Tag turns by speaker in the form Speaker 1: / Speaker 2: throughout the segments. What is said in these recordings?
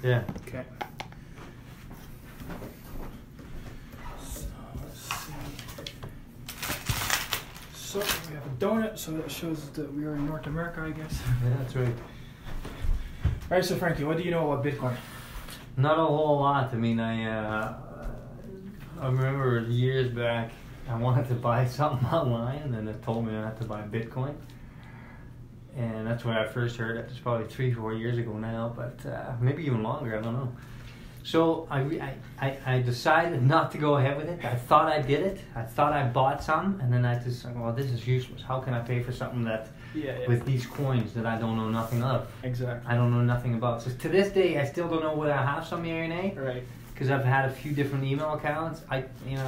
Speaker 1: Yeah.
Speaker 2: Okay. So let's see. So we have a donut, so that shows that we are in North America, I guess.
Speaker 1: Yeah, that's right.
Speaker 2: All right, so Frankie, what do you know about Bitcoin?
Speaker 1: Not a whole lot. I mean, I remember years back, I wanted to buy something online, and then it told me I had to buy Bitcoin. And that's when I first heard it. It's probably 3-4 years ago now, but maybe even longer, I don't know. So I decided not to go ahead with it. I thought I did it. I thought I bought some, and then I just said, well, this is useless. How can I pay for something that, with these coins that I don't know nothing of?
Speaker 2: Exactly.
Speaker 1: I don't know nothing about. So to this day, I still don't know whether I have some ARNA.
Speaker 2: Right.
Speaker 1: Because I've had a few different email accounts.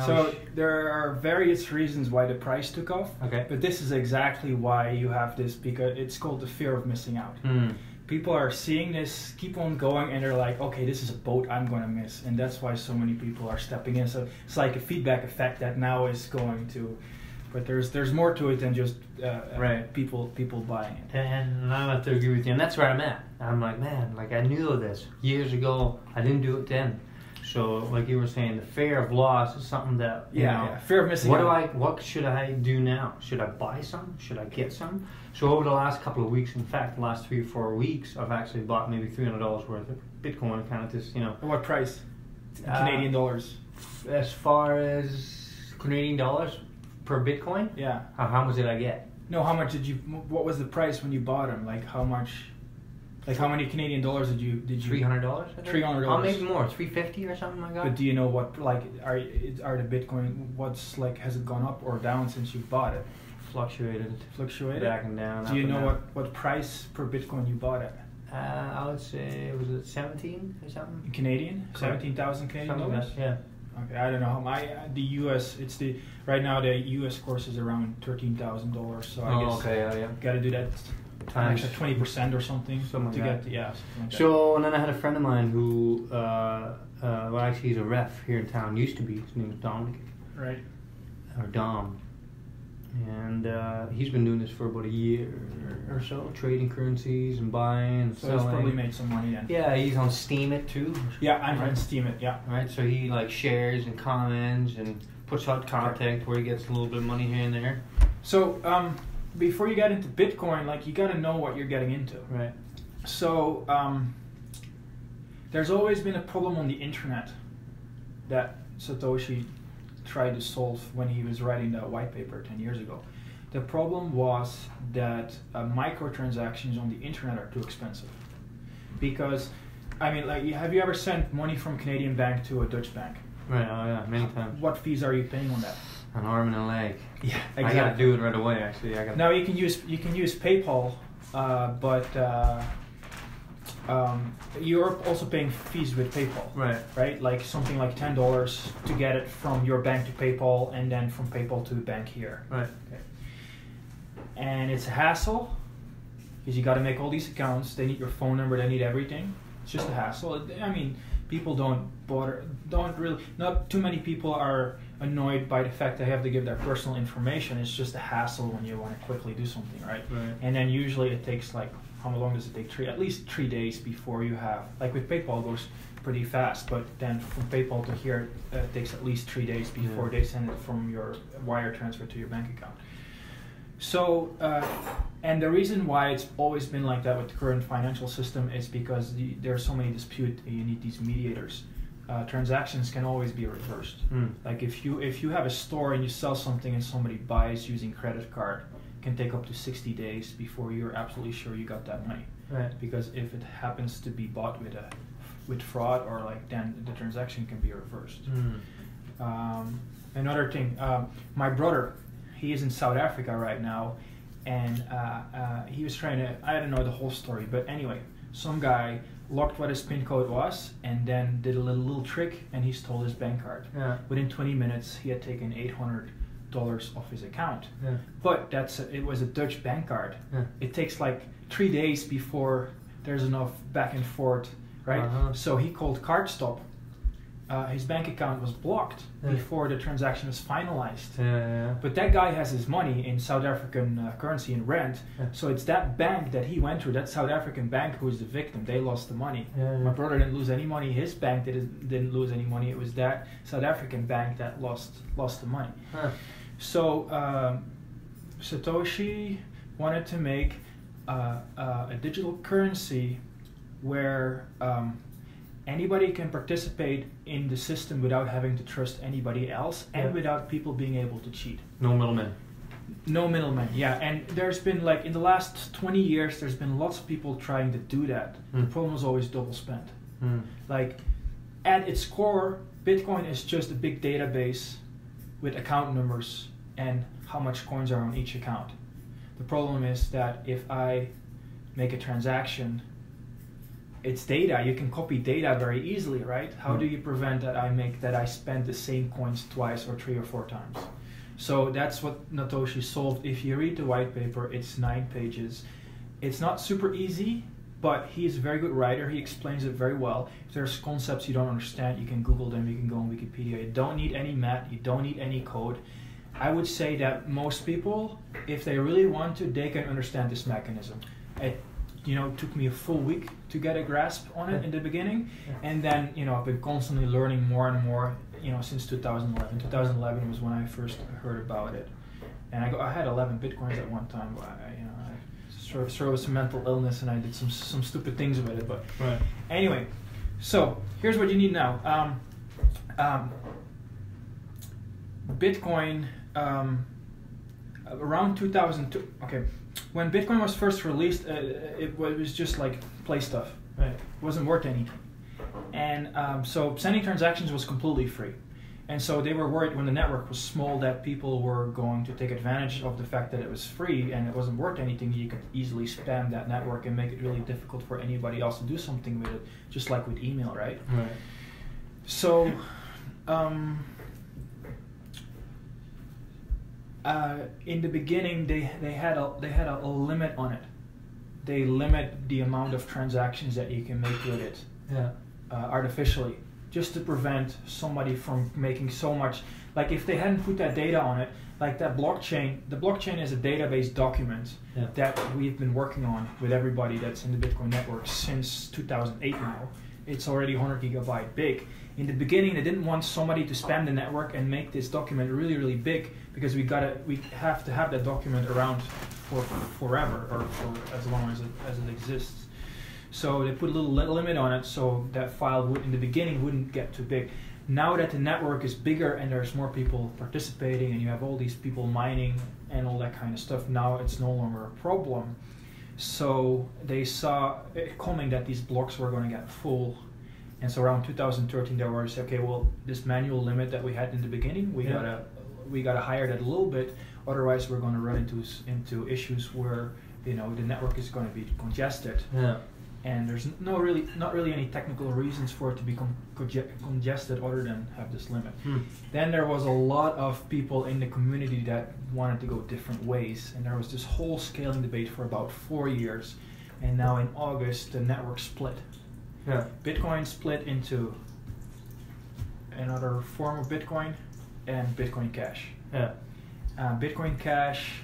Speaker 2: So there are various reasons why the price took off.
Speaker 1: Okay.
Speaker 2: But this is exactly why you have this, because it's called the fear of missing out. People are seeing this, keep on going, and they're like, okay, this is a boat I'm going to miss. And that's why so many people are stepping in. So it's like a feedback effect that now is going to, but there's more to it than just people buying it.
Speaker 1: And I have to agree with you. And that's where I'm at. I'm like, man, like I knew of this years ago. I didn't do it then. So, like you were saying, the fear of loss is something that
Speaker 2: fear of missing out.
Speaker 1: What should I do now? Should I buy some? Should I get some? So over the last couple of weeks, in fact, the last 3 or 4 weeks, I've actually bought maybe $300 worth of Bitcoin. Kind of just,
Speaker 2: At what price? Canadian dollars.
Speaker 1: As far as Canadian dollars per Bitcoin?
Speaker 2: Yeah.
Speaker 1: How much did I get?
Speaker 2: No, how much did you? What was the price when you bought them? Like how much? Like how many Canadian dollars did you?
Speaker 1: $300.
Speaker 2: $300.
Speaker 1: Oh, maybe more. $350 or something like that.
Speaker 2: But do you know what? Like, are the Bitcoin? What's like? Has it gone up or down since you bought it?
Speaker 1: Fluctuated.
Speaker 2: Back
Speaker 1: and down.
Speaker 2: Do you know what price per Bitcoin you bought it?
Speaker 1: I would say, was it 17 or something?
Speaker 2: Canadian? 17,000 Canadian dollars?
Speaker 1: Yeah.
Speaker 2: Okay, I don't know. The US, right now the US course is around $13,000. So I guess got to do that times 20% or something to get
Speaker 1: So and then I had a friend of mine who, well, actually he's a ref here in town. Used to be. His name is Dominic.
Speaker 2: Right.
Speaker 1: Or Dom. And he's been doing this for about a year or so, trading currencies and buying and selling.
Speaker 2: So he's probably made some money then.
Speaker 1: Yeah, he's on Steam It too.
Speaker 2: Yeah, I'm on Steam It, yeah.
Speaker 1: Right, so he like shares and comments and puts out content where he gets a little bit of money here and there.
Speaker 2: So before you get into Bitcoin, like you got to know what you're getting into.
Speaker 1: Right.
Speaker 2: So there's always been a problem on the internet that Satoshi tried to solve when he was writing that white paper 10 years ago. The problem was that microtransactions on the internet are too expensive. Because, I mean, like, have you ever sent money from Canadian bank to a Dutch bank?
Speaker 1: Right, oh yeah, many times.
Speaker 2: What fees are you paying on that?
Speaker 1: An arm and a leg.
Speaker 2: Yeah, exactly.
Speaker 1: I gotta do it right away, actually.
Speaker 2: Now you can use PayPal, but you're also paying fees with PayPal. Right? Like something like $10 to get it from your bank to PayPal, and then from PayPal to the bank here.
Speaker 1: Right.
Speaker 2: Okay. And it's a hassle because you got to make all these accounts. They need your phone number. They need everything. It's just a hassle. I mean, people not too many people are annoyed by the fact they have to give their personal information. It's just a hassle when you want to quickly do something, right? And then usually it takes like, how long does it take? At least 3 days before you have, like with PayPal it goes pretty fast, but then from PayPal to here it takes at least 3 days before they send it from your wire transfer to your bank account. So, and the reason why it's always been like that with the current financial system is because there are so many disputes, you need these mediators. Transactions can always be reversed. Like if you have a store and you sell something and somebody buys using credit card, it can take up to 60 days before you're absolutely sure you got that money.
Speaker 1: Right.
Speaker 2: Because if it happens to be bought with fraud or like, then the transaction can be reversed. Another thing, my brother, he is in South Africa right now, and he was trying to, I don't know the whole story, but anyway, some guy locked what his PIN code was and then did a little trick and he stole his bank card. Within 20 minutes, he had taken $800 off his account. But it was a Dutch bank card. It takes like 3 days before there's enough back and forth, right? So he called CardStop his bank account was blocked before the transaction was finalized.
Speaker 1: Yeah.
Speaker 2: But that guy has his money in South African currency in rand, so it's that bank that he went through, that South African bank, who is the victim. They lost the money. My brother didn't lose any money. His bank didn't lose any money. It was that South African bank that lost the money. So Satoshi wanted to make a digital currency where anybody can participate in the system without having to trust anybody else and without people being able to cheat.
Speaker 1: No middlemen.
Speaker 2: No middlemen, yeah. And there's been, like, in the last 20 years, there's been lots of people trying to do that. The problem was always double spend. Like, at its core, Bitcoin is just a big database with account numbers and how much coins are on each account. The problem is that if I make a transaction, it's data. You can copy data very easily, right? How do you prevent that I spend the same coins twice or 3 or 4 times? So that's what Satoshi solved. If you read the white paper, it's 9 pages. It's not super easy, but he's a very good writer. He explains it very well. If there's concepts you don't understand, you can Google them. You can go on Wikipedia. You don't need any math. You don't need any code. I would say that most people, if they really want to, they can understand this mechanism. It took me a full week to get a grasp on it in the beginning, and then I've been constantly learning more and more. Since 2011. 2011 was when I first heard about it, and I had 11 bitcoins at one time. I sort of was some mental illness, and I did some stupid things with it. But anyway, so here's what you need now. Bitcoin around 2002. Okay. When Bitcoin was first released, it was just like play stuff. It wasn't worth anything. And so sending transactions was completely free. And so they were worried when the network was small that people were going to take advantage of the fact that it was free and it wasn't worth anything. You could easily spam that network and make it really difficult for anybody else to do something with it, just like with email, right? So in the beginning, they had a limit on it. They limit the amount of transactions that you can make with it artificially, just to prevent somebody from making so much. Like, if they hadn't put that data on it, like that blockchain. The blockchain is a database document that we've been working on with everybody that's in the Bitcoin network since 2008 now. It's already 100 gigabyte big. In the beginning, they didn't want somebody to spam the network and make this document really, really big, because we have to have that document around for forever, or for as long as it exists. So they put a little limit on it, so that file in the beginning wouldn't get too big. Now that the network is bigger and there's more people participating, and you have all these people mining and all that kind of stuff, now it's no longer a problem. So they saw it coming that these blocks were going to get full. And so around 2013, they were saying, okay, well, this manual limit that we had in the beginning, we gotta higher that a little bit. Otherwise, we're going to run into issues where the network is going to be congested. And there's not really any technical reasons for it to be congested other than have this limit. Then there was a lot of people in the community that wanted to go different ways, and there was this whole scaling debate for about 4 years. And now in August, the network split. Bitcoin split into another form of Bitcoin and Bitcoin Cash. Bitcoin Cash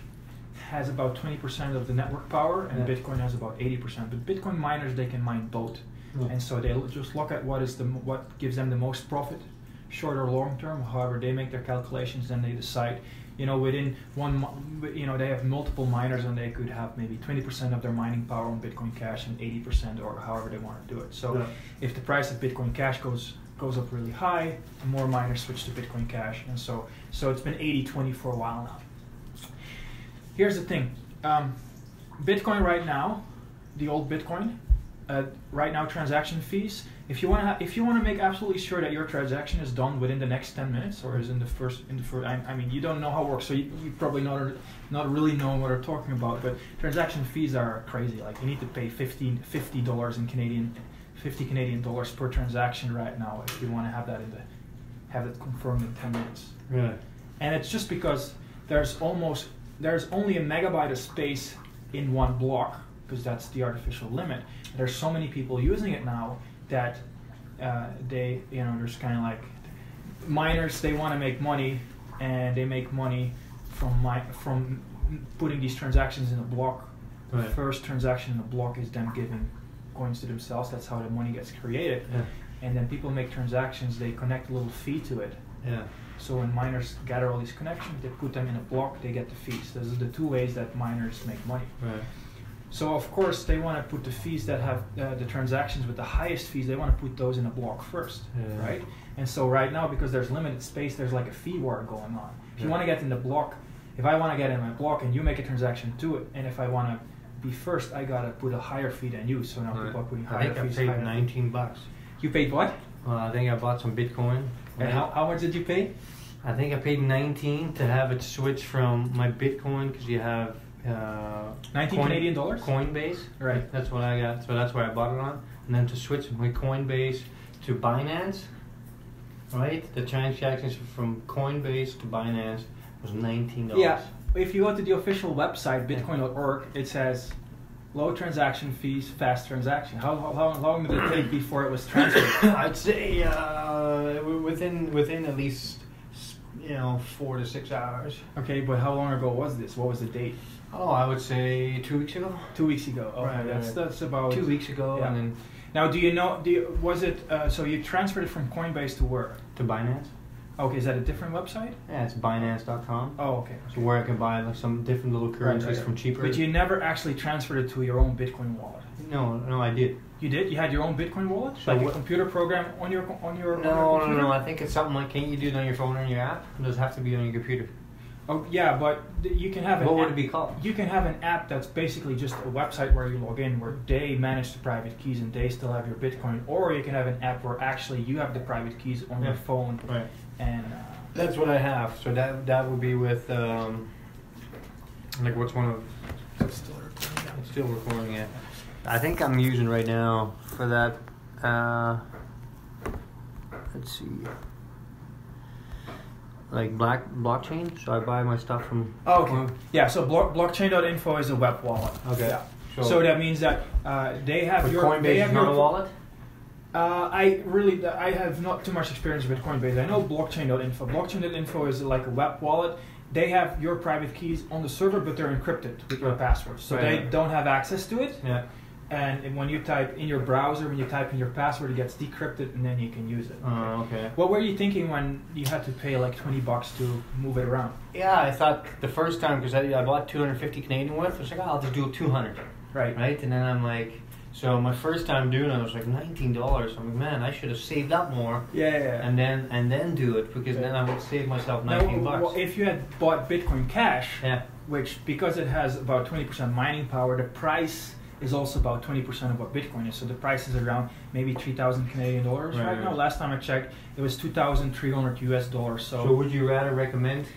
Speaker 2: has about 20% of the network power, and Bitcoin has about 80%. But Bitcoin miners, they can mine both, and so they just look at what gives them the most profit, short or long term. However, they make their calculations, then they decide. Within they have multiple miners, and they could have maybe 20% of their mining power on Bitcoin Cash and 80%, or however they want to do it. So if the price of Bitcoin Cash goes up really high, more miners switch to Bitcoin Cash, and so it's been 80-20 for a while now. Here's the thing, Bitcoin right now, the old Bitcoin, right now transaction fees. If you want to make absolutely sure that your transaction is done within the next 10 minutes, or is in the first, I mean, you don't know how it works, so you probably not really know what we're talking about. But transaction fees are crazy. Like, you need to pay $50 Canadian dollars per transaction right now if you want to have it confirmed in 10 minutes. And it's just because there's only a megabyte of space in one block, because that's the artificial limit. There's so many people using it now that they, there's kind of like miners. They want to make money, and they make money from putting these transactions in a block. The first transaction in the block is them giving coins to themselves. That's how the money gets created.
Speaker 1: Yeah.
Speaker 2: And then people make transactions. They connect a little fee to it.
Speaker 1: Yeah.
Speaker 2: So when miners gather all these connections, they put them in a block. They get the fees. Those are the two ways that miners make money.
Speaker 1: Right.
Speaker 2: So of course they want to put the fees that have the transactions with the highest fees. They want to put those in a block first, right? And so right now, because there's limited space, there's like a fee war going on. If you want to get in the block, if I want to get in my block and you make a transaction to it, and if I want to be first, I gotta put a higher fee than you. So now people are putting higher fees.
Speaker 1: I think I paid $19.
Speaker 2: You paid what?
Speaker 1: I think I bought some Bitcoin.
Speaker 2: And how much did you pay?
Speaker 1: I think I paid 19 to have it switch from my Bitcoin, because you have
Speaker 2: 19 Canadian dollars?
Speaker 1: Coinbase.
Speaker 2: Right.
Speaker 1: That's what I got. So that's where I bought it on. And then to switch my Coinbase to Binance, right? The transactions from Coinbase to Binance was $19.
Speaker 2: Yeah. If you go to the official website, bitcoin.org, it says low transaction fees, fast transaction. How long did it take before it was transferred?
Speaker 1: I'd say within at least 4 to 6 hours.
Speaker 2: Okay, but how long ago was this? What was the date?
Speaker 1: Oh, I would say 2 weeks ago.
Speaker 2: 2 weeks ago. Okay,
Speaker 1: Right.
Speaker 2: That's about
Speaker 1: 2 weeks ago,
Speaker 2: yeah.
Speaker 1: and then
Speaker 2: now, was it? So you transferred it from Coinbase to where?
Speaker 1: to Binance.
Speaker 2: Okay, is that a different website?
Speaker 1: Yeah, it's Binance.com.
Speaker 2: Oh, okay.
Speaker 1: So where I can buy like some different little currencies from cheaper.
Speaker 2: But you never actually transferred it to your own Bitcoin wallet.
Speaker 1: No, I did.
Speaker 2: You did? You had your own Bitcoin wallet,
Speaker 1: So
Speaker 2: like a computer program on your
Speaker 1: No. I think it's something like, can't you do it on your phone or on your app? It does have to be on your computer.
Speaker 2: Oh yeah, but you can have
Speaker 1: What would it be called?
Speaker 2: You can have an app that's basically just a website where you log in, where they manage the private keys and they still have your Bitcoin. Or you can have an app where actually you have the private keys on your phone.
Speaker 1: Right.
Speaker 2: And
Speaker 1: that's what I have. So that would be with like what's one of?
Speaker 2: it's still recording.
Speaker 1: It's still recording it. I think I'm using right now for that. Let's see. Like blockchain. So I buy my stuff from.
Speaker 2: Oh, okay. Yeah. So blockchain.info is a web wallet.
Speaker 1: Okay.
Speaker 2: Yeah. So that means that they have your
Speaker 1: Coinbase
Speaker 2: they have
Speaker 1: is
Speaker 2: your
Speaker 1: not a wallet.
Speaker 2: I have not too much experience with Coinbase. I know blockchain.info. Blockchain.info is like a web wallet. They have your private keys on the server, but they're encrypted with your password, so they don't have access to it.
Speaker 1: Yeah.
Speaker 2: And when you type in your browser, when you type in your password, it gets decrypted, and then you can use it.
Speaker 1: Oh, okay.
Speaker 2: What were you thinking when you had to pay like $20 to move it around?
Speaker 1: Yeah, I thought the first time, because I bought 250 Canadian worth, I was like, I'll just do 200.
Speaker 2: Right.
Speaker 1: And then I'm like, so my first time doing it, I was like $19. I'm like, man, I should have saved up more.
Speaker 2: Yeah.
Speaker 1: And then do it, because then I would save myself $19.
Speaker 2: Well, if you had bought Bitcoin Cash,
Speaker 1: yeah,
Speaker 2: which because it has about 20% mining power, the price is also about 20% of what Bitcoin is. So the price is around maybe 3,000 Canadian dollars right now. Last time I checked, it was 2,300 US dollars. So
Speaker 1: would you rather recommend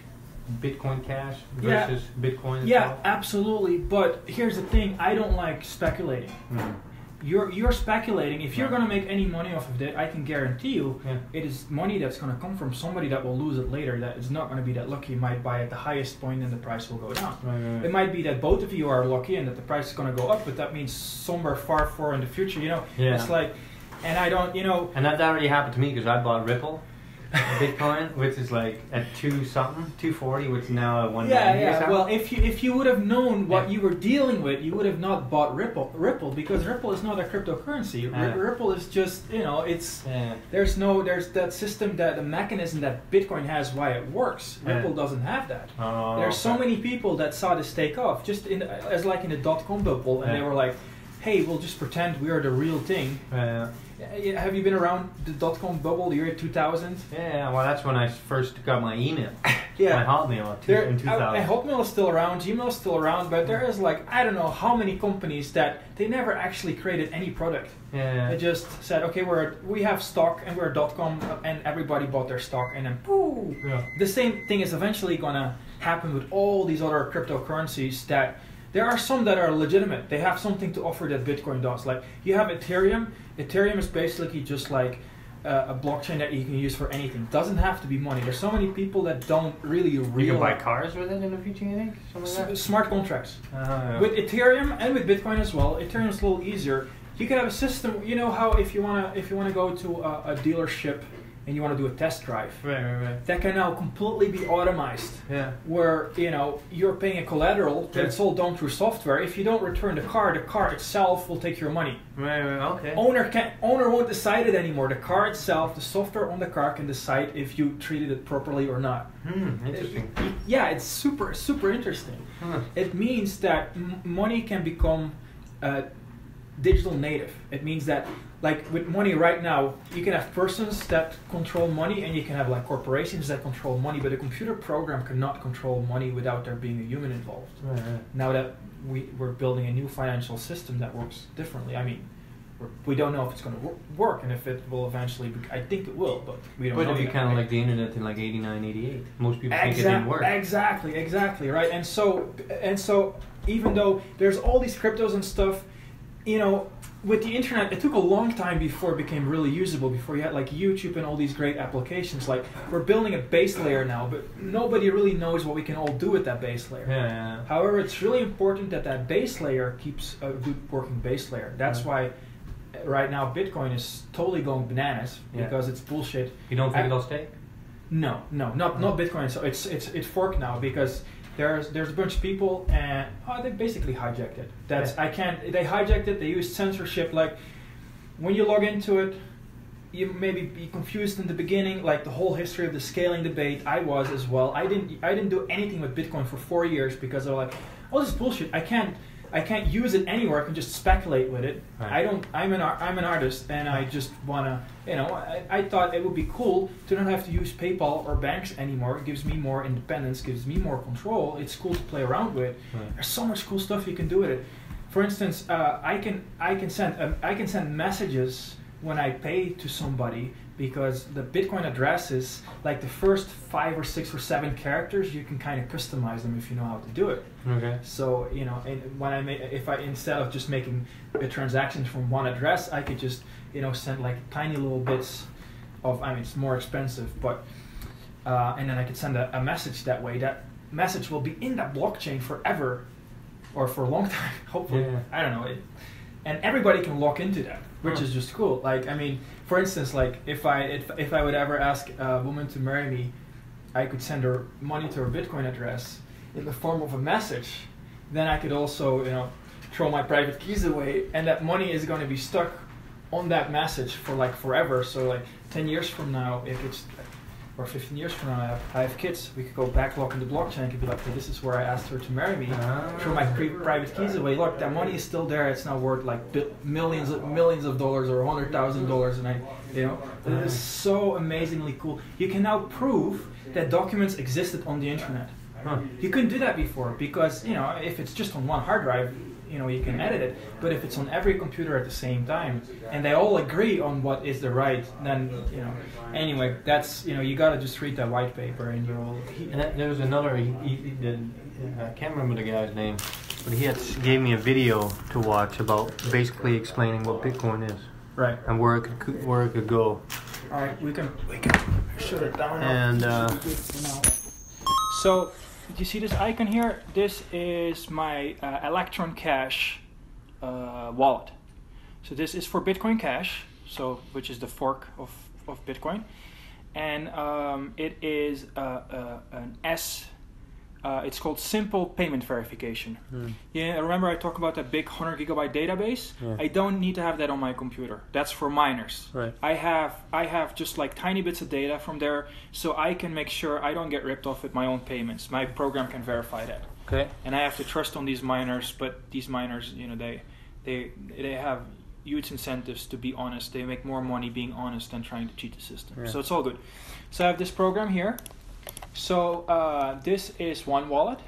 Speaker 1: Bitcoin Cash versus Bitcoin itself?
Speaker 2: Yeah, absolutely. But here's the thing: I don't like speculating.
Speaker 1: Mm-hmm.
Speaker 2: You're speculating. If you're going to make any money off of it, I can guarantee you it is money that's going to come from somebody that will lose it later, that is not going to be that lucky, might buy at the highest point and the price will go down.
Speaker 1: Right.
Speaker 2: It might be that both of you are lucky and that the price is going to go up, but that means somewhere far in the future, it's like, and I don't,
Speaker 1: And that already happened to me, because I bought Ripple Bitcoin, which is like at 240, which is now at 190.
Speaker 2: Yeah. Well, if you would have known what you were dealing with, you would have not bought Ripple, because Ripple is not a cryptocurrency. Ripple is just, it's there's that system, that the mechanism that Bitcoin has, why it works. Ripple doesn't have that. There's so many people that saw this take off, just as like in the .com bubble, and they were like, hey, we'll just pretend we are the real thing. Have you been around the .com bubble, the year 2000?
Speaker 1: Yeah, well, that's when I first got my email.
Speaker 2: My
Speaker 1: Hotmail in 2000.
Speaker 2: Hotmail is still around, Gmail is still around, but there is like, I don't know how many companies that they never actually created any product. They just said, okay, we have stock and we're .com, and everybody bought their stock, and then pooh. The same thing is eventually gonna happen with all these other cryptocurrencies, that there are some that are legitimate. They have something to offer that Bitcoin does. Like, you have Ethereum. Ethereum is basically just like a blockchain that you can use for anything. Doesn't have to be money. There's so many people that don't really realize.
Speaker 1: You can buy cars with it in the future, you think? Something like that?
Speaker 2: Smart contracts.
Speaker 1: Yeah.
Speaker 2: With Ethereum and with Bitcoin as well. Ethereum is a little easier. You can have a system. You know how if you wanna go to a dealership and you want to do a test drive,
Speaker 1: right.
Speaker 2: that can now completely be automized.
Speaker 1: Yeah.
Speaker 2: Where you're paying a collateral, but it's all done through software. If you don't return the car itself will take your money.
Speaker 1: Right. Okay.
Speaker 2: Owner won't decide it anymore. The car itself, the software on the car can decide if you treated it properly or not.
Speaker 1: Interesting.
Speaker 2: Yeah, it's super interesting. It means that money can become digital native. It means that, like with money right now, you can have persons that control money and you can have like corporations that control money, but a computer program cannot control money without there being a human involved.
Speaker 1: Right.
Speaker 2: Now that we're building a new financial system that works differently, I mean, we don't know if it's going to work and if it will eventually, I think it will, but we don't know.
Speaker 1: But it'd be kind of like the internet in like 89, 88. Most people think it didn't work.
Speaker 2: Exactly, right? And so even though there's all these cryptos and stuff, with the internet, it took a long time before it became really usable, before you had like YouTube and all these great applications. Like, we're building a base layer now, but nobody really knows what we can all do with that base layer.
Speaker 1: Yeah.
Speaker 2: However, it's really important that base layer keeps a good working base layer. That's why right now Bitcoin is totally going bananas, because it's bullshit.
Speaker 1: You don't think it'll stay?
Speaker 2: No, not Bitcoin. So it's forked now because there's a bunch of people and they basically hijacked it. They hijacked it. They used censorship. Like, when you log into it, you maybe be confused in the beginning, like the whole history of the scaling debate. I was as well. I didn't do anything with Bitcoin for 4 years because they were like, oh, this is bullshit. I can't use it anywhere. I can just speculate with it.
Speaker 1: Right.
Speaker 2: I'm an artist, and I just wanna, I thought it would be cool to not have to use PayPal or banks anymore. It gives me more independence, gives me more control. It's cool to play around with.
Speaker 1: Right.
Speaker 2: There's so much cool stuff you can do with it. For instance, I can send messages when I pay to somebody, because the Bitcoin addresses, like the first 5 or 6 or 7 characters, you can kind of customize them if you know how to do it.
Speaker 1: Okay.
Speaker 2: So and when if I instead of just making a transaction from one address, I could just send like tiny little bits of. I mean, it's more expensive, but and then I could send a message that way. That message will be in that blockchain forever, or for a long time, hopefully.
Speaker 1: Yeah.
Speaker 2: I don't know. And everybody can log into that, which is just cool. Like, I mean, for instance, like if I would ever ask a woman to marry me, I could send her money to her Bitcoin address in the form of a message. Then I could also, throw my private keys away, and that money is going to be stuck on that message for like forever. So like 10 years from now, or 15 years from now, I have kids, we could go backlog in the blockchain. I could be like, hey, this is where I asked her to marry me. Throw my private keys away. Look, that money is still there. It's now worth like millions of dollars or $100,000, and it is so amazingly cool. You can now prove that documents existed on the internet. You couldn't do that before because if it's just on one hard drive, you can edit it. But if it's on every computer at the same time, and they all agree on what is the right, then Anyway, that's you gotta just read that white paper, and you'll.
Speaker 1: And there was another. I can't remember the guy's name, but he gave me a video to watch about basically explaining what Bitcoin is.
Speaker 2: Right.
Speaker 1: And where it could go.
Speaker 2: All right, we can shut it down.
Speaker 1: And
Speaker 2: so, do you see this icon here? This is my Electron Cash wallet. So this is for Bitcoin Cash, which is the fork of Bitcoin, and it is an S. It's called Simple Payment Verification. Yeah, remember I talked about that big 100 gigabyte database? Yeah. I don't need to have that on my computer. That's for miners.
Speaker 1: Right.
Speaker 2: I have just like tiny bits of data from there, so I can make sure I don't get ripped off with my own payments. My program can verify that.
Speaker 1: Okay.
Speaker 2: And I have to trust on these miners, but these miners, they have huge incentives to be honest. They make more money being honest than trying to cheat the system. Yeah. So it's all good. So I have this program here. So this is one wallet,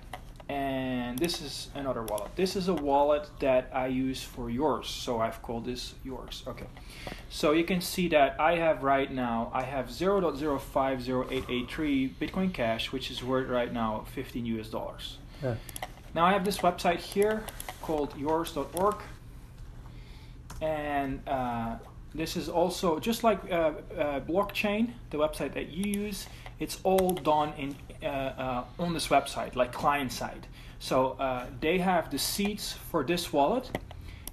Speaker 2: and this is another wallet. This is a wallet that I use for yours, so I've called this yours. Okay. So you can see that I have right now, I have 0.050883 Bitcoin Cash, which is worth right now $15 US. Yeah. Now I have this website here called yours.org. And this is also just like blockchain, the website that you use. It's all done in on this website, like client side. So they have the seeds for this wallet,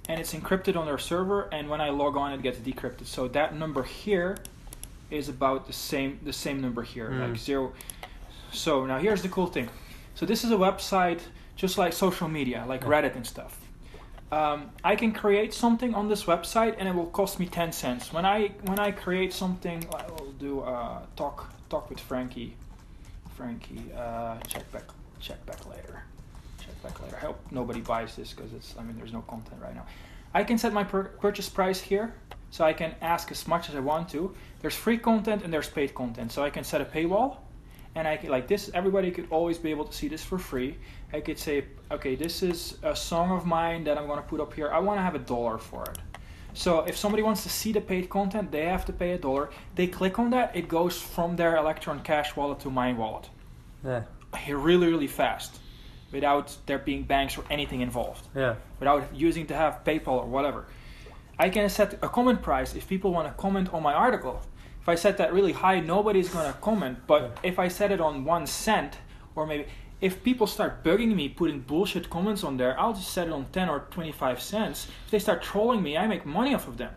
Speaker 2: and it's encrypted on their server. And when I log on, it gets decrypted. So that number here is about the same number here, like 0. So now here's the cool thing. So this is a website just like social media, like Reddit and stuff. I can create something on this website and it will cost me 10 cents. When I create something, I will do talk with Franky. Check back later. I hope nobody buys this because there's no content right now. I can set my purchase price here, so I can ask as much as I want to. There's free content and there's paid content, so I can set a paywall. And I could, like this, everybody could always be able to see this for free. I could say, okay, this is a song of mine that I'm going to put up here. I want to have $1 for it. So if somebody wants to see the paid content, they have to pay $1. They click on that, it goes from their Electron Cash wallet to my wallet.
Speaker 1: Yeah.
Speaker 2: Really, really fast, without there being banks or anything involved.
Speaker 1: Yeah.
Speaker 2: Without using to have PayPal or whatever. I can set a comment price if people want to comment on my article. If I set that really high, nobody's going to comment. But if I set it on 1 cent, or maybe if people start bugging me, putting bullshit comments on there, I'll just set it on 10 or 25 cents. If they start trolling me, I make money off of them.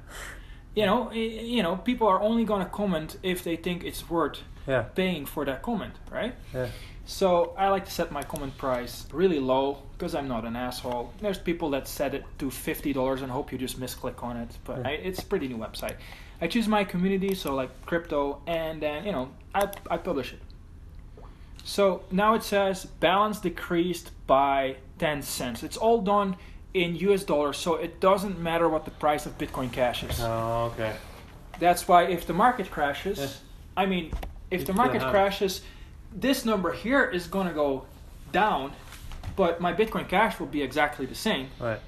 Speaker 2: You know, people are only going to comment if they think it's worth paying for that comment, right? Yeah. So I like to set my comment price really low because I'm not an asshole. There's people that set it to $50 and hope you just misclick on it, but it's a pretty new website. I choose my community, so like crypto, and then I publish it. So now it says balance decreased by 10 cents. It's all done in US dollars, so it doesn't matter what the price of Bitcoin Cash is.
Speaker 1: Oh, okay.
Speaker 2: That's why if the market crashes, if the market crashes, this number here is going to go down, but my Bitcoin Cash will be exactly the same. Right.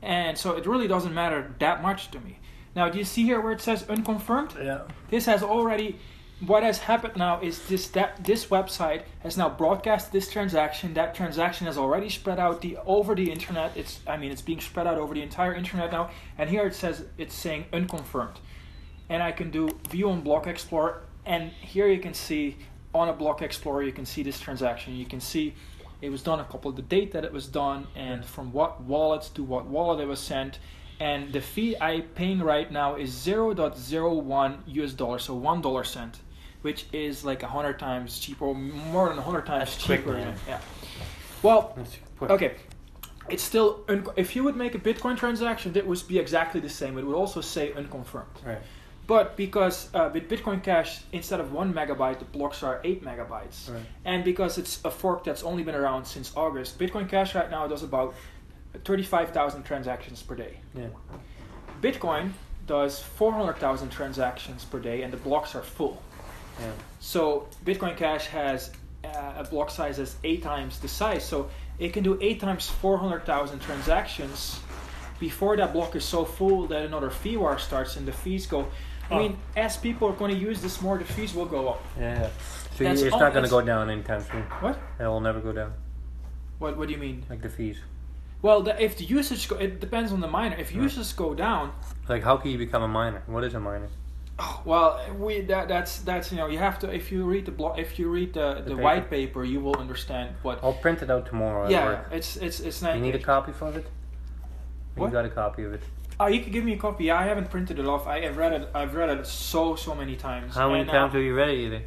Speaker 2: And so it really doesn't matter that much to me. Now, do you see here where it says unconfirmed? Yeah. This has already, what has happened now is this website has now broadcast this transaction. That transaction has already spread out over the internet. It's being spread out over the entire internet now. And here it says, it's saying unconfirmed. And I can do view on Block Explorer. And here you can see on a Block Explorer, you can see this transaction. You can see it was done the date that it was done, and from what wallet to what wallet it was sent. And the fee I'm paying right now is $0.01 US, so $1 cent, which is like 100 times cheaper, or more than 100 times
Speaker 1: That's
Speaker 2: cheaper.
Speaker 1: Quick, man.
Speaker 2: Yeah. Well, okay. It's still if you would make a Bitcoin transaction, it would be exactly the same. It would also say unconfirmed. Right. But because with Bitcoin Cash, instead of 1 megabyte, the blocks are 8 megabytes. Right. And because it's a fork that's only been around since August, Bitcoin Cash right now does about 35,000 transactions per day. Yeah. Bitcoin does 400,000 transactions per day, and the blocks are full. Yeah. So Bitcoin Cash has a block size that's 8 times the size. So it can do 8 times 400,000 transactions before that block is so full that another fee war starts, and the fees go. I mean, as people are going to use this more, the fees will go up.
Speaker 1: Yeah. So it's not going to go down anytime soon. What? It will never go down.
Speaker 2: What do you mean?
Speaker 1: Like the fees.
Speaker 2: Well, if the usage it depends on the miner. If usage go down,
Speaker 1: like how can you become a miner? What is a miner?
Speaker 2: Oh, well, that's you have to, if you read the white paper, you will understand what.
Speaker 1: I'll print it out tomorrow.
Speaker 2: Yeah, it's not.
Speaker 1: You need a copy of it? What? You got a copy of it?
Speaker 2: Oh, you can give me a copy. I haven't printed it off. I've read it so many times.
Speaker 1: How many times have you read it, either?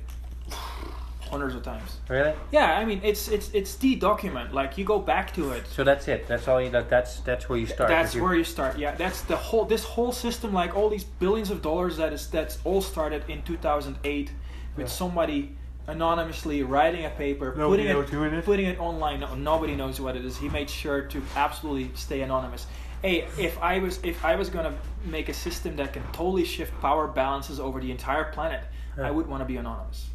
Speaker 2: Hundreds of times.
Speaker 1: Really?
Speaker 2: Yeah, I mean it's the document. Like you go back to it.
Speaker 1: So that's it. That's all. That's where you start.
Speaker 2: That's where you start. Yeah, that's this whole system. Like all these billions of dollars. That's all started in 2008 with somebody anonymously writing a paper, putting it online. No, nobody knows what it is. He made sure to absolutely stay anonymous. Hey, if I was gonna make a system that can totally shift power balances over the entire planet, I would want to be anonymous.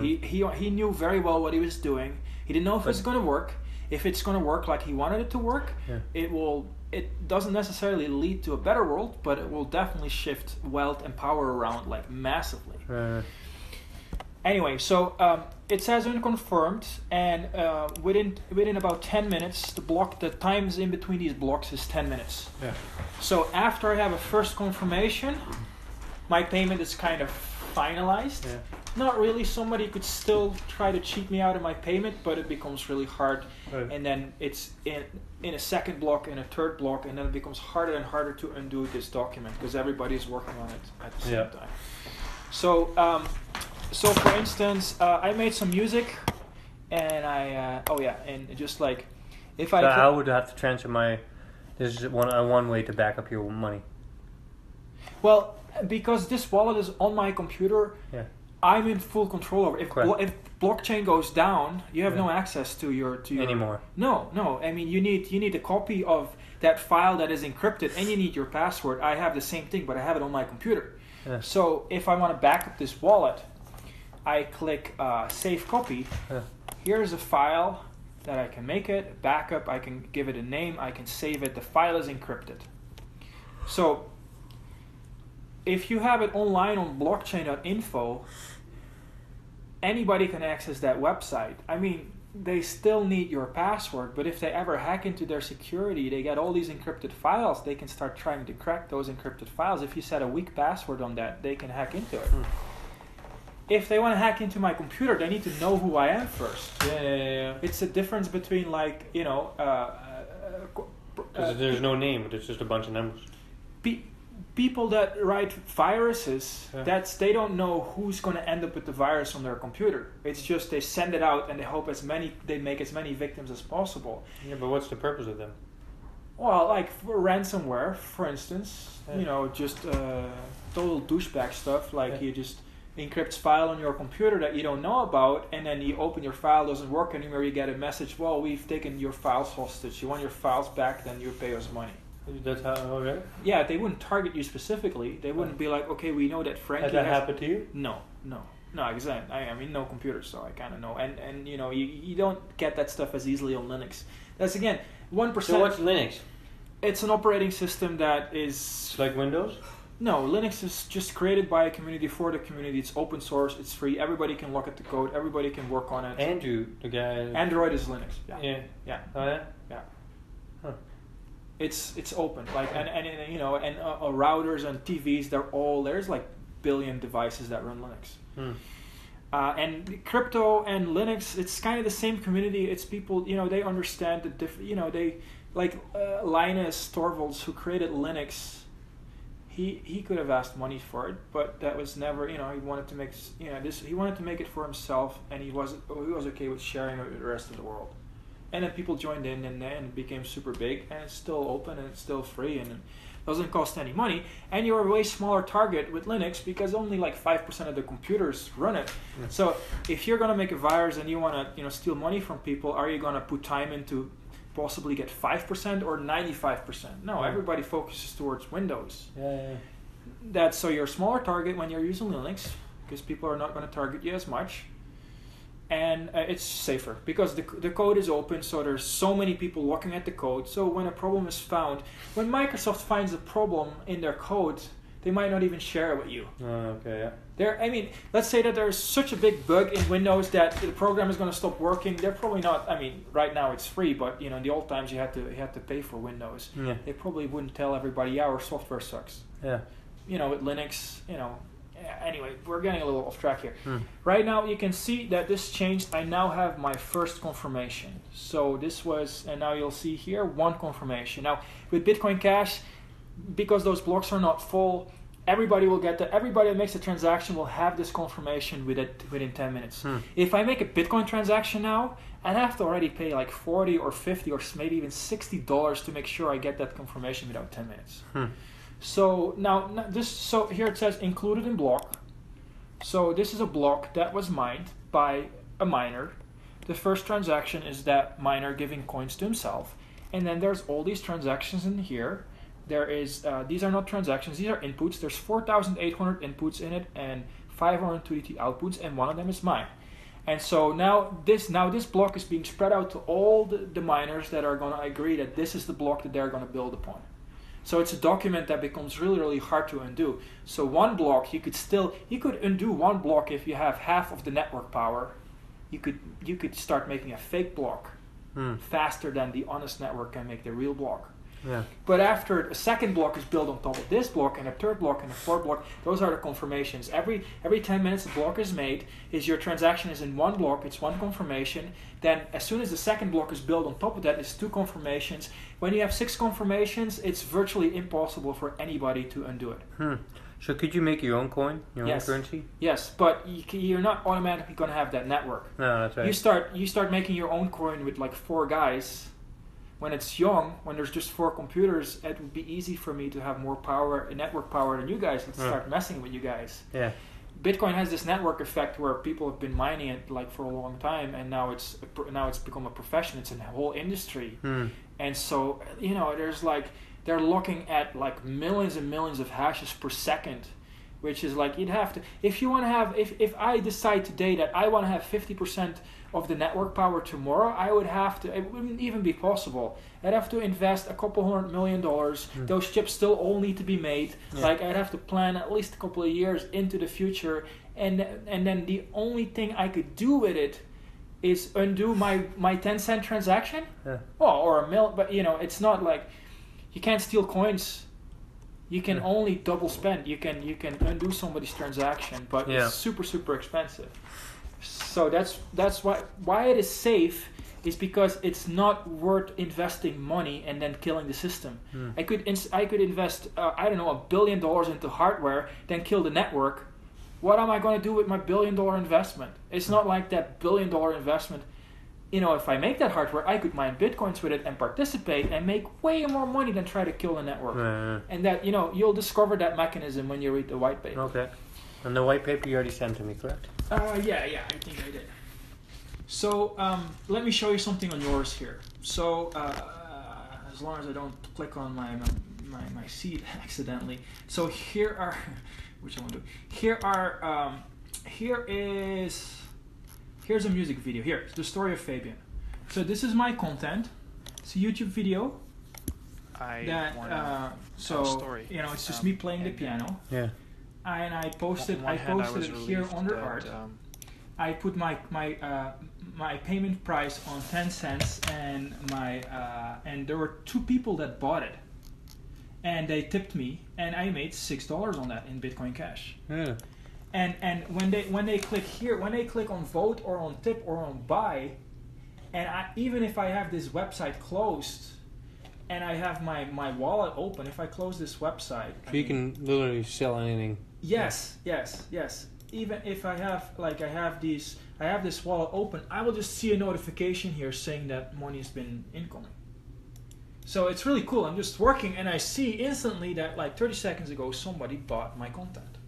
Speaker 2: He knew very well what he was doing. He didn't know if it's going to work. If it's going to work like he wanted it to work, it doesn't necessarily lead to a better world, but it will definitely shift wealth and power around like massively. Anyway, so it says unconfirmed, and within about 10 minutes, the times in between these blocks is 10 minutes. Yeah. So after I have a first confirmation, my payment is kind of finalized.
Speaker 1: Yeah.
Speaker 2: Not really. Somebody could still try to cheat me out of my payment, but it becomes really hard.
Speaker 1: Right.
Speaker 2: And then it's in a second block, in a third block, and then it becomes harder and harder to undo this document because everybody is working on it at the same time. So, so for instance, I made some music, and and just like if
Speaker 1: so I would have to transfer my. This is one way to back up your money.
Speaker 2: Well, because this wallet is on my computer, I'm in full control over it. If blockchain goes down, you have no access to your
Speaker 1: anymore.
Speaker 2: No. I mean, you need a copy of that file that is encrypted, and you need your password. I have the same thing, but I have it on my computer.
Speaker 1: Yeah.
Speaker 2: So if I want to back up this wallet, I click Save Copy.
Speaker 1: Yeah.
Speaker 2: Here's a file that I can make it, backup, I can give it a name, I can save it, the file is encrypted. So if you have it online on blockchain.info, anybody can access that website. I mean, they still need your password, but if they ever hack into their security, they get all these encrypted files, they can start trying to crack those encrypted files. If you set a weak password on that, they can hack into it. If they want to hack into my computer, they need to know who I am first.
Speaker 1: Yeah.
Speaker 2: It's a difference between
Speaker 1: there's no name, it's just a bunch of numbers.
Speaker 2: People that write viruses, they don't know who's going to end up with the virus on their computer. It's just they send it out and they hope they make as many victims as possible.
Speaker 1: Yeah, but what's the purpose of them?
Speaker 2: Well, like for ransomware, for instance, just total douchebag stuff. Like you just encrypts file on your computer that you don't know about, and then you open your file, doesn't work anymore, you get a message, well, we've taken your files hostage, you want your files back, then you pay us money.
Speaker 1: That's how, okay.
Speaker 2: Yeah, they wouldn't target you specifically. They wouldn't be like, okay, we know that Franky
Speaker 1: has that happened to you?
Speaker 2: No, exactly. I mean, no computer, so I kind of know. And you don't get that stuff as easily on Linux. That's, again, 1%.
Speaker 1: So what's Linux?
Speaker 2: It's an operating system that is...
Speaker 1: It's like Windows?
Speaker 2: No, Linux is just created by a community for the community. It's open source. It's free. Everybody can look at the code. Everybody can work on it.
Speaker 1: Andrew, the guy.
Speaker 2: Android is Linux.
Speaker 1: Yeah. Oh yeah.
Speaker 2: Yeah.
Speaker 1: Huh.
Speaker 2: It's open. Like and routers and TVs. There's like billion devices that run Linux. And crypto and Linux. It's kind of the same community. It's people. They understand the different. They like Linus Torvalds, who created Linux. He could have asked money for it, but that was never, he wanted to make, he wanted to make it for himself, and he was okay with sharing it with the rest of the world. And then people joined in, and it became super big, and it's still open, and it's still free, and it doesn't cost any money. And you're a way smaller target with Linux because only like 5% of the computers run it. Yeah. So if you're gonna make a virus and you wanna, steal money from people, are you gonna put time into possibly get 5% or 95%? No, everybody focuses towards Windows.
Speaker 1: Yeah.
Speaker 2: That's so you're a smaller target when you're using Linux because people are not going to target you as much, and it's safer because the code is open. So there's so many people looking at the code. So when a problem is found, when Microsoft finds a problem in their code, they might not even share it with you.
Speaker 1: Okay.
Speaker 2: Let's say that there's such a big bug in Windows that the program is going to stop working. They're probably not. Right now it's free, but in the old times you had to pay for Windows.
Speaker 1: Yeah.
Speaker 2: They probably wouldn't tell everybody, our software sucks.
Speaker 1: Yeah.
Speaker 2: With Linux, Anyway, we're getting a little off track here. Right now you can see that this changed. I now have my first confirmation. So this was, and now you'll see here one confirmation. Now with Bitcoin Cash, because those blocks are not full, everybody will get that. Everybody that makes a transaction will have this confirmation within 10 minutes. If I make a Bitcoin transaction now, I'd have to already pay like $40 or $50 or maybe even $60 to make sure I get that confirmation without 10 minutes. So now so here it says included in block. So this is a block that was mined by a miner. The first transaction is that miner giving coins to himself, and then there's all these transactions in here. There is these are not transactions, these are inputs. There's 4,800 inputs in it and 522 outputs, and one of them is mine. And so now this block is being spread out to all the miners that are going to agree that this is the block that they're going to build upon. So it's a document that becomes really, really hard to undo. So one block, you could undo one block if you have half of the network power. You could start making a fake block faster than the honest network can make the real block.
Speaker 1: Yeah.
Speaker 2: But after a second block is built on top of this block, and a third block, and a fourth block, those are the confirmations. Every 10 minutes a block is made, your transaction is in one block, it's one confirmation. Then as soon as the second block is built on top of that, it's two confirmations. When you have 6 confirmations, it's virtually impossible for anybody to undo it.
Speaker 1: So could you make your own coin, your own currency?
Speaker 2: Yes, but you're not automatically going to have that network.
Speaker 1: No, that's right.
Speaker 2: You start making your own coin with like 4 guys. When it's young, when there's just 4 computers, it would be easy for me to have more power, network power than you guys, and start messing with you guys.
Speaker 1: Yeah.
Speaker 2: Bitcoin has this network effect where people have been mining it like for a long time, and now it's become a profession. It's a whole industry, and so there's like they're looking at like millions and millions of hashes per second, which is like you'd have to if I decide today that I want to have 50% of the network power tomorrow, I would have to. It wouldn't even be possible. I'd have to invest a couple $100 million. Those chips still all need to be made. Yeah. Like I'd have to plan at least a couple of years into the future, and then the only thing I could do with it is undo my 10-cent transaction. Yeah. Well, or a mil, but it's not like you can't steal coins. You can only double spend. You can undo somebody's transaction, but it's super expensive. So that's why it is safe is because it's not worth investing money and then killing the system. I could invest $1 billion into hardware, then kill the network. What am I going to do with my $1 billion investment? It's not like that $1 billion investment. If I make that hardware, I could mine bitcoins with it and participate and make way more money than try to kill the network. And that you'll discover that mechanism when you read the white paper.
Speaker 1: Okay. And the white paper you already sent to me, correct?
Speaker 2: Yeah, I think I did. So let me show you something on yours here. So as long as I don't click on my seed accidentally. So here are, which I want to do. Here's a music video. Here's the story of Fabian. So this is my content. It's a YouTube video. It's just me playing the piano.
Speaker 1: Yeah.
Speaker 2: And I posted it here under art. I put my payment price on 10 cents, and and there were 2 people that bought it, and they tipped me, and I made $6 on that in Bitcoin Cash.
Speaker 1: Yeah.
Speaker 2: And when they click here, when they click on vote or on tip or on buy, and even if I have this website closed, and I have my wallet open, if I close this website,
Speaker 1: you can literally sell anything.
Speaker 2: Yes. Even if I have this wallet open, I will just see a notification here saying that money has been incoming. So it's really cool. I'm just working and I see instantly that like 30 seconds ago somebody bought my content.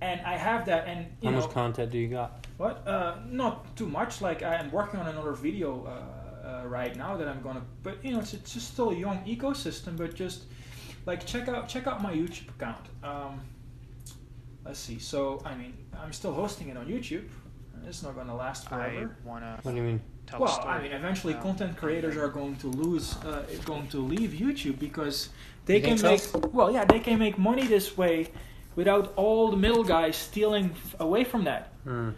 Speaker 2: And I have that. And
Speaker 1: how much content do you got?
Speaker 2: What? Not too much. Like I'm working on another video right now that I'm gonna. But it's just still a young ecosystem. But just like check out my YouTube account. Let's see. So I'm still hosting it on YouTube. It's not gonna last forever.
Speaker 1: What do you mean?
Speaker 2: Well, eventually content creators are going to leave YouTube because they can make. Well, yeah, they can make money this way without all the middle guys stealing away from that.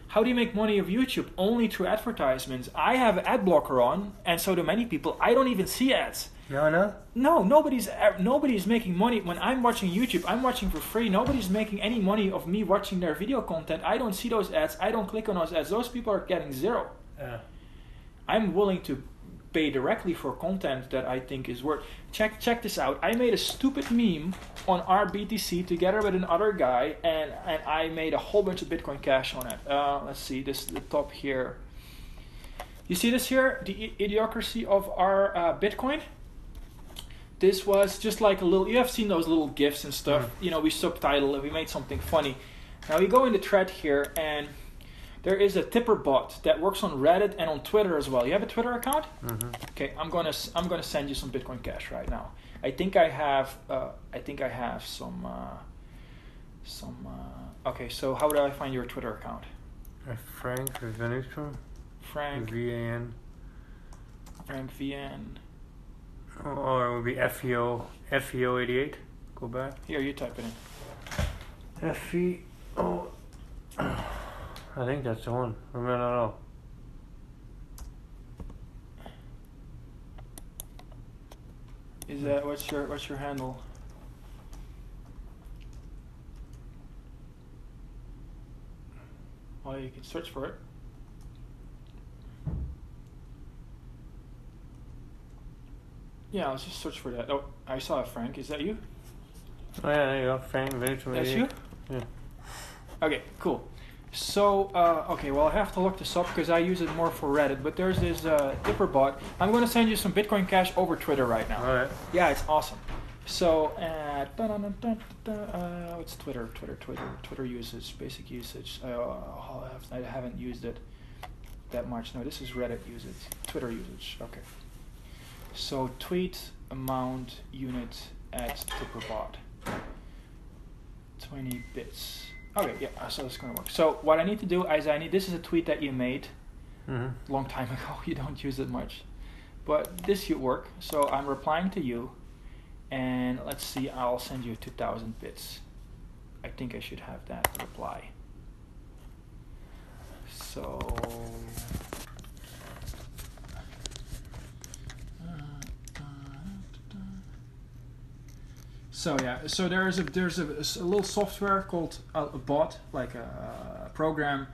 Speaker 2: How do you make money of YouTube? Only through advertisements. I have an ad blocker on, and so do many people. I don't even see ads.
Speaker 1: No.
Speaker 2: No, nobody's making money. When I'm watching YouTube, I'm watching for free. Nobody's making any money of me watching their video content. I don't see those ads. I don't click on those ads. Those people are getting zero. Yeah. I'm willing to pay directly for content that I think is worth. Check this out. I made a stupid meme on our BTC together with another guy, and I made a whole bunch of Bitcoin Cash on it. Let's see, this is the top here. You see this here? The idiocracy of our Bitcoin? This was just like a little, you have seen those little GIFs and stuff. We subtitle it, we made something funny. Now we go in the thread here, and there is a tippr bot that works on Reddit and on Twitter as well. You have a Twitter account? Okay, I'm gonna send you some Bitcoin Cash right now. I think I have some. Okay, so how do I find your Twitter account?
Speaker 1: Frank Venustrom.
Speaker 2: Frank
Speaker 1: VAN.
Speaker 2: Frank VN.
Speaker 1: Or it would be FEO88. Go back.
Speaker 2: Here, you type it in.
Speaker 1: FEO. I think that's the one. I don't know.
Speaker 2: Is that what's your handle? Well, you can search for it. Yeah, let's just search for that. Oh, I saw it, Frank. Is that you?
Speaker 1: Oh yeah, there you go, Frank. Virtually.
Speaker 2: That's you?
Speaker 1: Yeah.
Speaker 2: Okay, cool. So, okay, well, I have to look this up because I use it more for Reddit, but there's this tippr bot. I'm going to send you some Bitcoin Cash over Twitter right now.
Speaker 1: All right.
Speaker 2: Yeah, it's awesome. So, it's Twitter usage, basic usage. I haven't used it that much. No, this is Reddit usage, Twitter usage. Okay. So, tweet amount unit at tippr bot. 20 bits. Okay, yeah, so it's gonna work. So what I need to do is this is a tweet that you made long time ago. You don't use it much, but this should work. So I'm replying to you, and let's see, I'll send you 2,000 bits. I think I should have that reply. So so there's a little software called a bot, like a program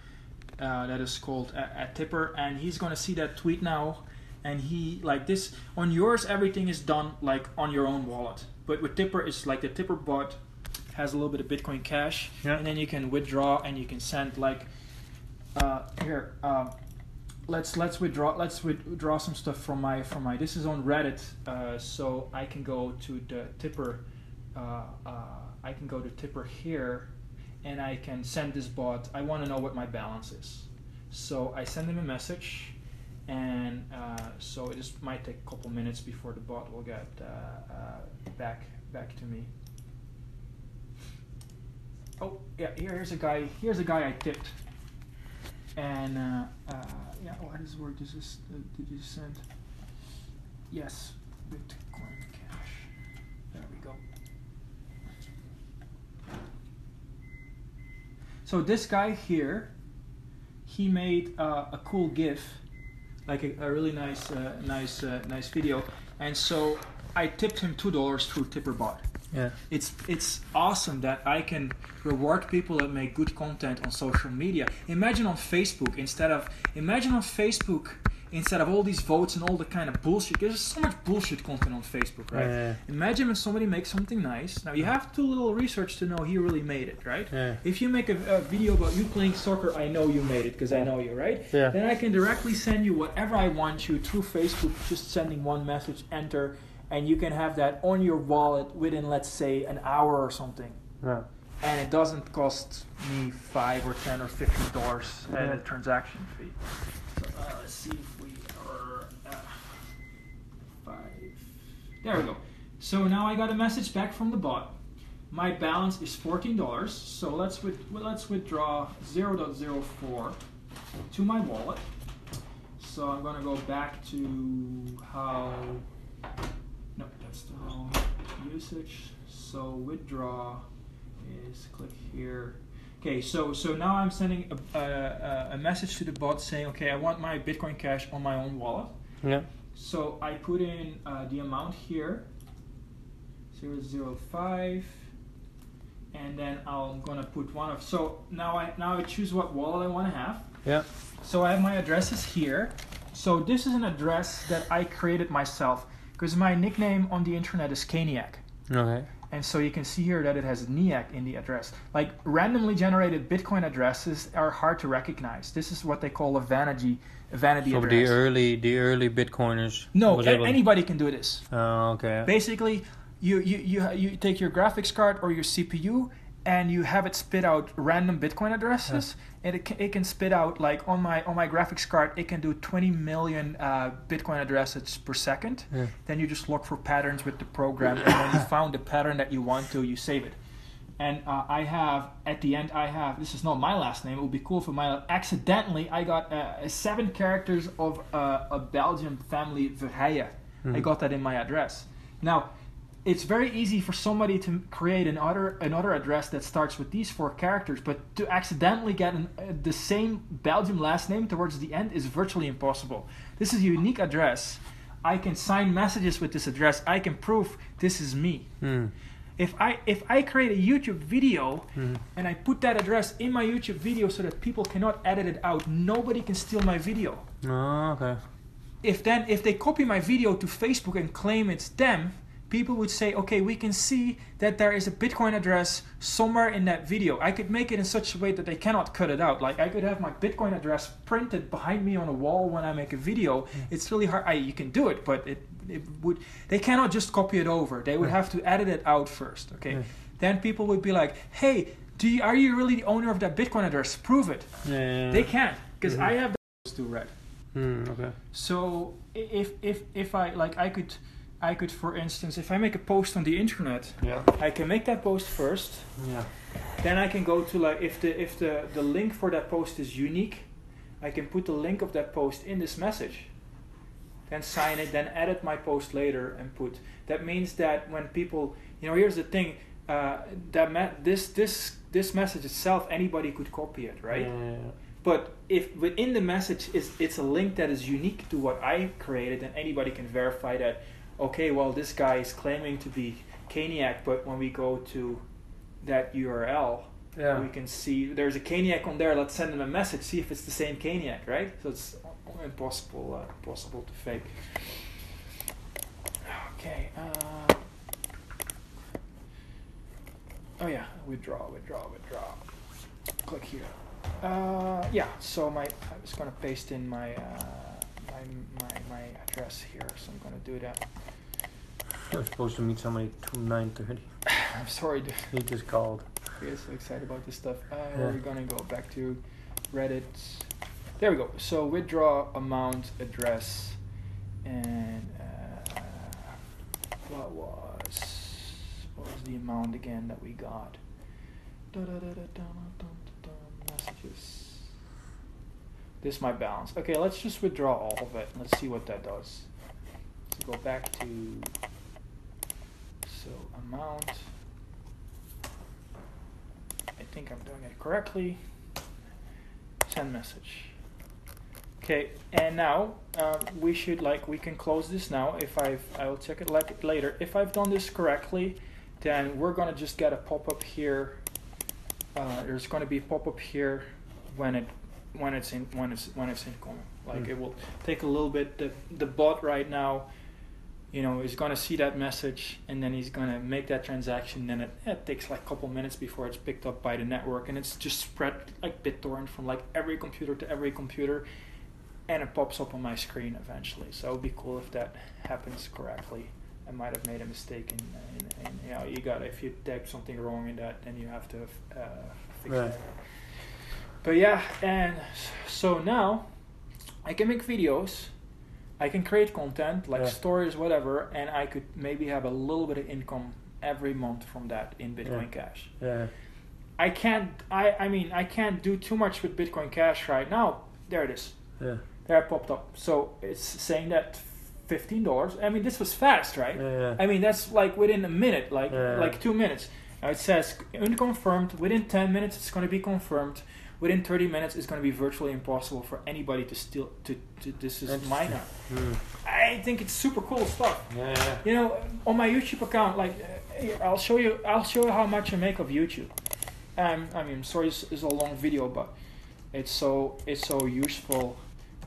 Speaker 2: that is called a tippr, and he's gonna see that tweet now, and he like this on yours everything is done like on your own wallet, but with tippr it's like the tippr bot has a little bit of Bitcoin Cash, and then you can withdraw and you can send like let's withdraw some stuff from my this is on Reddit, so I can go to the tippr. I can go to tippr here, and I can send this bot. I want to know what my balance is, so I send him a message, and so it just might take a couple minutes before the bot will get back to me. Oh yeah, here's a guy I tipped, and yeah, what is word is this? Did you send? Yes, Bitcoin Cash. There we go. So this guy here, he made a cool GIF, like a really nice video, and so I tipped him $2 through tipprbot.
Speaker 1: Yeah.
Speaker 2: It's awesome that I can reward people that make good content on social media. Imagine on Facebook instead of all these votes and all the kind of bullshit. There's so much bullshit content on Facebook, right?
Speaker 1: Yeah.
Speaker 2: Imagine when somebody makes something nice. Now you have to do a little research to know he really made it, right?
Speaker 1: Yeah.
Speaker 2: If you make a video about you playing soccer, I know you made it because I know you, right?
Speaker 1: Yeah.
Speaker 2: Then I can directly send you whatever I want you through Facebook, just sending one message, enter, and you can have that on your wallet within, let's say, an hour or something.
Speaker 1: Yeah.
Speaker 2: And it doesn't cost me $5 or $10 or $15 at a transaction fee. So let's see if we are 5. There we go. So now I got a message back from the bot. My balance is $14. So let's withdraw 0.04 to my wallet. So I'm gonna go back to how. No, that's the wrong usage. So withdraw is click here. Okay, so now I'm sending a message to the bot saying, okay, I want my Bitcoin Cash on my own wallet.
Speaker 1: Yeah.
Speaker 2: So I put in the amount here, 0.05, and then I'm gonna put one of. So now I choose what wallet I want to have.
Speaker 1: Yeah.
Speaker 2: So I have my addresses here. So this is an address that I created myself because my nickname on the internet is Caniac. Okay. And so you can see here that it has NIAC in the address. Like randomly generated Bitcoin addresses are hard to recognize. This is what they call a vanity address.
Speaker 1: So the early Bitcoiners.
Speaker 2: No, anybody can do this.
Speaker 1: Oh, okay.
Speaker 2: Basically, you take your graphics card or your CPU and you have it spit out random Bitcoin addresses, and it can spit out, like on my graphics card, it can do 20 million Bitcoin addresses per second. Yeah. Then you just look for patterns with the program, and when you found the pattern that you want to, you save it. And I have, at the end, this is not my last name, it would be cool for accidentally, I got 7 characters of a Belgian family, Verheijen. I got that in my address. Now, it's very easy for somebody to create another address that starts with these 4 characters, but to accidentally get the same Belgian last name towards the end is virtually impossible. This is a unique address. I can sign messages with this address. I can prove this is me. If I create a YouTube video and I put that address in my YouTube video so that people cannot edit it out, nobody can steal my video.
Speaker 1: Oh, okay.
Speaker 2: If they copy my video to Facebook and claim it's them, people would say, okay, we can see that there is a Bitcoin address somewhere in that video. I could make it in such a way that they cannot cut it out. Like I could have my Bitcoin address printed behind me on a wall when I make a video. It's really hard. You can do it, but they cannot just copy it over. They would have to edit it out first. Okay, then people would be like, hey, are you really the owner of that Bitcoin address? Prove it. They can't, because I have those two read.
Speaker 1: Okay.
Speaker 2: So if I could, for instance, if I make a post on the internet, I can make that post first. Then I can go to, like, if the link for that post is unique, I can put the link of that post in this message. Then sign it, then edit my post later and put. That means that when people, here's the thing, this message itself, anybody could copy it, right? But if within the message it's a link that is unique to what I created, then anybody can verify that. Okay, well, this guy is claiming to be Caniac, but when we go to that URL, we can see there's a Caniac on there. Let's send him a message, see if it's the same Caniac, right? So it's impossible to fake. Okay. Withdraw. Click here. So I was gonna paste in my my address here, so I'm gonna do that.
Speaker 1: I was supposed to meet somebody till 9:30.
Speaker 2: I'm sorry, dude.
Speaker 1: He just called.
Speaker 2: We're so excited about this stuff. We're gonna go back to Reddit. There we go. So withdraw amount, address, and what was the amount again that we got? Messages. This is my balance. Okay, let's just withdraw all of it. Let's see what that does. So go back to amount. I think I'm doing it correctly. Send message. Okay, and now we can close this now. I will check it later. If I've done this correctly, then we're gonna just get a pop-up here. There's gonna be a pop-up here when it's incoming. Like it will take a little bit. The bot right now, is gonna see that message, and then he's gonna make that transaction. And it takes like a couple minutes before it's picked up by the network, and it's just spread like BitTorrent from like every computer to every computer, and it pops up on my screen eventually. So it would be cool if that happens correctly. I might have made a mistake in if you type something wrong in that, then you have to fix that. But and so now I can make videos, I can create content like stories, whatever, and I could maybe have a little bit of income every month from that in Bitcoin Cash. I can't do too much with Bitcoin Cash right now. There it is. There it popped up. So it's saying that $15. I mean, this was fast, right? I mean, that's like within a minute, like 2 minutes. Now it says unconfirmed. Within 10 minutes, it's going to be confirmed. Within 30 minutes, it's going to be virtually impossible for anybody to steal. This is mine now. I think it's super cool stuff. On my YouTube account, I'll show you how much I make of YouTube. I'm sorry, it's a long video, but it's so useful.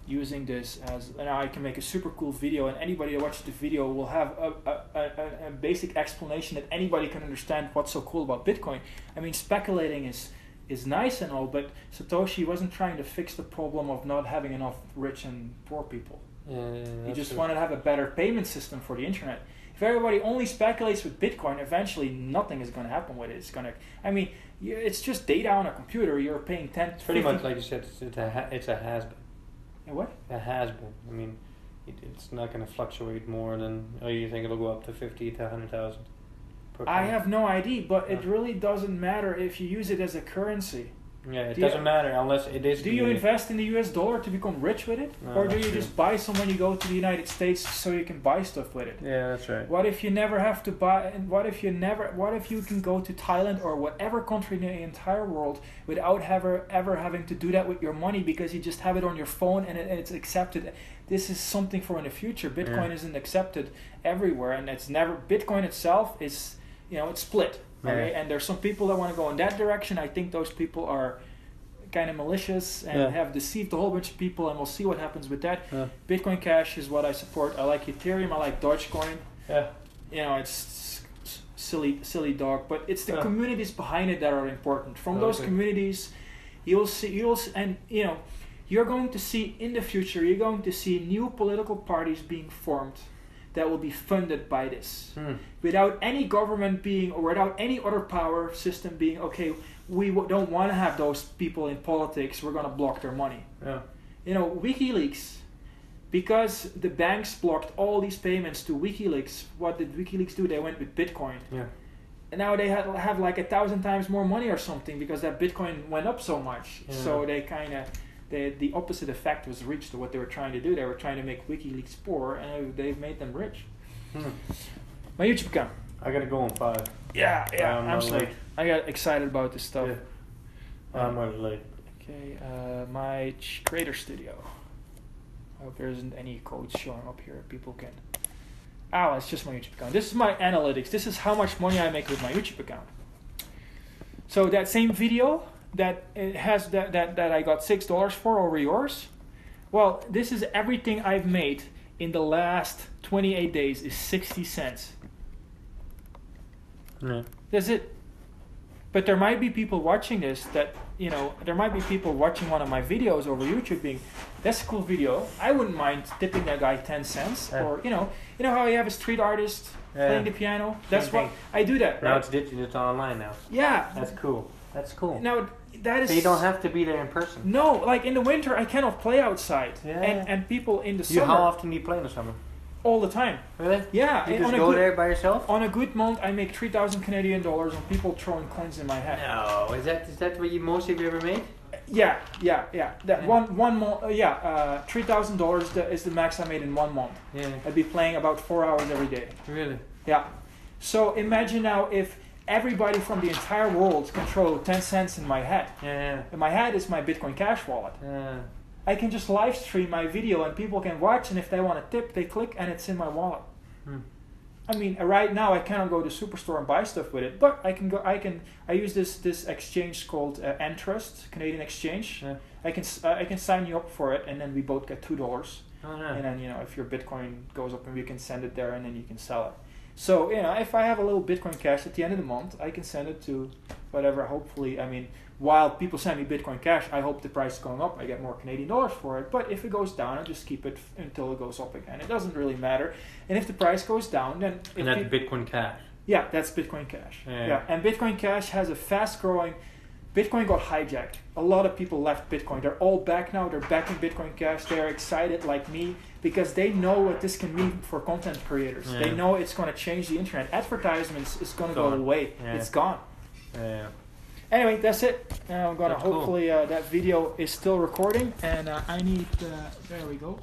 Speaker 2: Using this as now, I can make a super cool video, and anybody that watches the video will have a basic explanation that anybody can understand what's so cool about Bitcoin. I mean, speculating is nice and all, but Satoshi wasn't trying to fix the problem of not having enough rich and poor people. He just wanted to have a better payment system for the internet. If everybody only speculates with Bitcoin, eventually nothing is going to happen with it. It's just data on a computer. You're paying 10.
Speaker 1: Pretty much like you said, it's a has-been.
Speaker 2: What?
Speaker 1: It has been. I mean, it's not going to fluctuate more than. You think it'll go up to 50 to 100,000?
Speaker 2: I have no idea, but it really doesn't matter if you use it as a currency.
Speaker 1: Yeah, it doesn't matter unless it is.
Speaker 2: Do you invest in the US dollar to become rich with it?
Speaker 1: No,
Speaker 2: or do you just buy some when you go to the United States so you can buy stuff with it?
Speaker 1: Yeah, that's right.
Speaker 2: What if you never have to buy, and what if you can go to Thailand or whatever country in the entire world without ever having to do that with your money because you just have it on your phone and it's accepted? this is something for in the future. Bitcoin isn't accepted everywhere, and it's never. Bitcoin itself is, it's split. Okay, and there's some people that want to go in that direction. I think those people are kind of malicious and have deceived a whole bunch of people, and we'll see what happens with that. Bitcoin Cash is what I support. I like Ethereum. I like Dogecoin. It's silly dog, but it's the communities behind it that are important. From those communities, you're going to see in the future, you're going to see new political parties being formed that will be funded by this, without any government being, or without any other power system being, okay, we don't want to have those people in politics, we're going to block their money. WikiLeaks, because the banks blocked all these payments to WikiLeaks, what did WikiLeaks do? They went with Bitcoin. And now they have like 1,000 times more money or something, because that Bitcoin went up so much. So they kind of, the opposite effect was reached to what they were trying to do. They were trying to make WikiLeaks poor, and they've made them rich. My YouTube account.
Speaker 1: I gotta go in 5.
Speaker 2: I'm sorry. I got excited about this stuff.
Speaker 1: I'm already late.
Speaker 2: Okay, my creator studio. I hope there isn't any codes showing up here. People can. It's just my YouTube account. This is my analytics. This is how much money I make with my YouTube account. So that same video that it has that I got $6 for over yours. Well, this is everything I've made in the last 28 days is 60 cents. That's it. But there might be people watching this that, there might be people watching one of my videos over YouTube being, that's a cool video. I wouldn't mind tipping that guy 10 cents. Or, you know how you have a street artist playing the piano? That's what I do that, right?
Speaker 1: Now it's digital, it's online now.
Speaker 2: Yeah.
Speaker 1: That's cool. That's cool.
Speaker 2: Now, that is...
Speaker 1: So you don't have to be there in person.
Speaker 2: No, like in the winter, I cannot play outside. And people in the summer...
Speaker 1: How often do you play in the summer?
Speaker 2: All the time.
Speaker 1: Really?
Speaker 2: Yeah.
Speaker 1: You just go there by yourself?
Speaker 2: On a good month, I make 3,000 Canadian dollars on people throwing coins in my head.
Speaker 1: No, is that what most of you ever made?
Speaker 2: Yeah. That one month, $3,000 is the max I made in 1 month.
Speaker 1: Yeah.
Speaker 2: I'd be playing about 4 hours every day.
Speaker 1: Really?
Speaker 2: Yeah. So imagine now if everybody from the entire world control 10 cents in my head.
Speaker 1: Yeah.
Speaker 2: And my head is my Bitcoin Cash wallet.
Speaker 1: Yeah.
Speaker 2: I can just live stream my video and people can watch, and if they want to tip, they click and it's in my wallet. I mean, right now I cannot go to Superstore and buy stuff with it, but I can go. I use this exchange called Entrust, Canadian Exchange. Yeah. I can sign you up for it, and then we both get $2.
Speaker 1: Oh, no.
Speaker 2: And then if your Bitcoin goes up, and we can send it there, and then you can sell it. So if I have a little Bitcoin Cash at the end of the month, I can send it to whatever. Hopefully, while people send me Bitcoin Cash, I hope the price is going up. I get more Canadian dollars for it. But if it goes down, I just keep it until it goes up again. It doesn't really matter. And if the price goes down, then...
Speaker 1: And that's Bitcoin Cash?
Speaker 2: Yeah, that's Bitcoin Cash.
Speaker 1: Yeah.
Speaker 2: And Bitcoin Cash has a fast-growing... Bitcoin got hijacked. A lot of people left Bitcoin. They're all back now. They're back in Bitcoin Cash. They're excited like me because they know what this can mean for content creators. Yeah. They know it's going to change the internet. Advertisements is going to go away. Yeah. It's gone.
Speaker 1: Yeah.
Speaker 2: Anyway, that's it. I'm gonna hopefully that video is still recording, and I need. There we go.